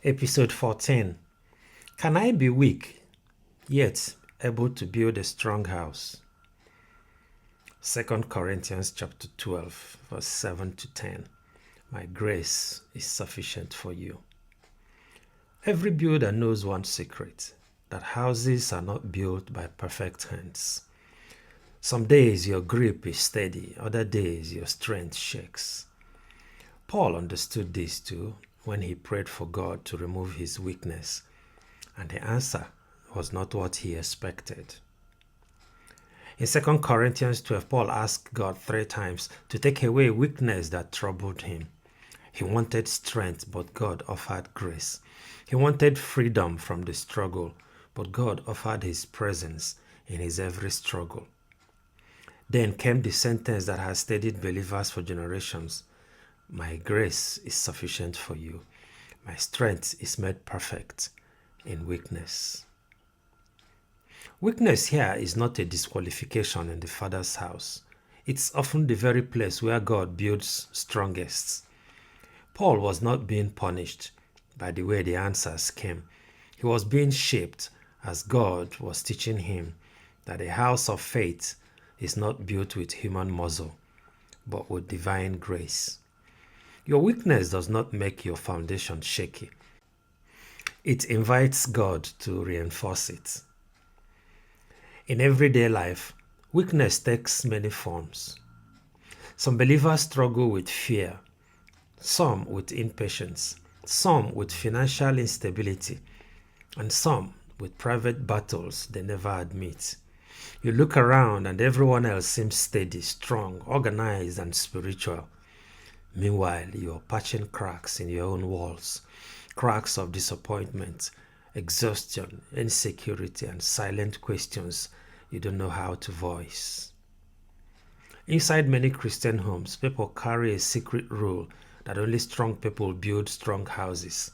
Episode 14. Can I be weak, yet able to build a strong house? 2 Corinthians chapter 12, verse 7 to 10. My grace is sufficient for you. Every builder knows one secret, that houses are not built by perfect hands. Some days your grip is steady, other days your strength shakes. Paul understood this too when he prayed for God to remove his weakness, and the answer was not what he expected. In 2 Corinthians 12, Paul asked God 3 times to take away weakness that troubled him. He wanted strength, but God offered grace. He wanted freedom from the struggle, but God offered his presence in his every struggle. Then came the sentence that has steadied believers for generations. My grace is sufficient for you. My strength is made perfect in weakness. Weakness here is not a disqualification in the Father's house. It's often the very place where God builds strongest. Paul was not being punished by the way the answers came. He was being shaped as God was teaching him that a house of faith is not built with human muscle, but with divine grace. Your weakness does not make your foundation shaky. It invites God to reinforce it. In everyday life, weakness takes many forms. Some believers struggle with fear, some with impatience, some with financial instability, and some with private battles they never admit. You look around and everyone else seems steady, strong, organized, and spiritual. Meanwhile, you're patching cracks in your own walls, cracks of disappointment, exhaustion, insecurity, and silent questions you don't know how to voice. Inside many Christian homes, people carry a secret rule that only strong people build strong houses.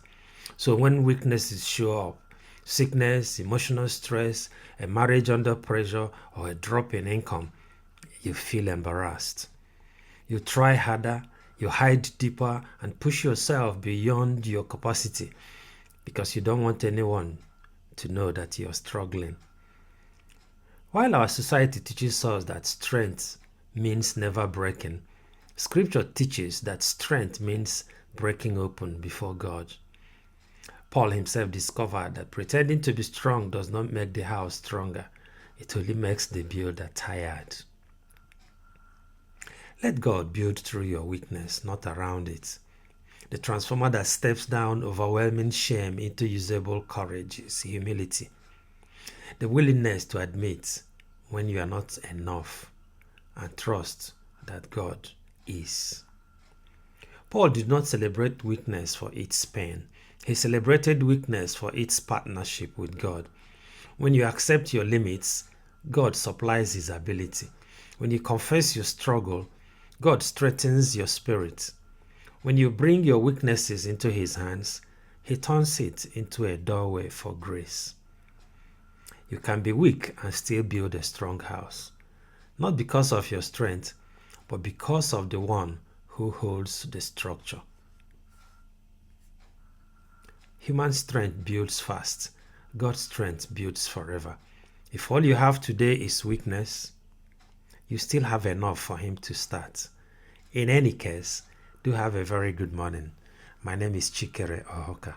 So when weaknesses show up, sickness, emotional stress, a marriage under pressure, or a drop in income, you feel embarrassed. You try harder, you hide deeper, and push yourself beyond your capacity because you don't want anyone to know that you're struggling. While our society teaches us that strength means never breaking, Scripture teaches that strength means breaking open before God. Paul himself discovered that pretending to be strong does not make the house stronger. It only makes the builder tired. Let God build through your weakness, not around it. The transformer that steps down overwhelming shame into usable courage is humility. The willingness to admit when you are not enough and trust that God is. Paul did not celebrate weakness for its pain. He celebrated weakness for its partnership with God. When you accept your limits, God supplies his ability. When you confess your struggle, God strengthens your spirit. When you bring your weaknesses into his hands, he turns it into a doorway for grace. You can be weak and still build a strong house, not because of your strength, but because of the one who holds the structure. Human strength builds fast. God's strength builds forever. If all you have today is weakness, you still have enough for him to start. In any case, do have a very good morning. My name is Chikere Ohoka.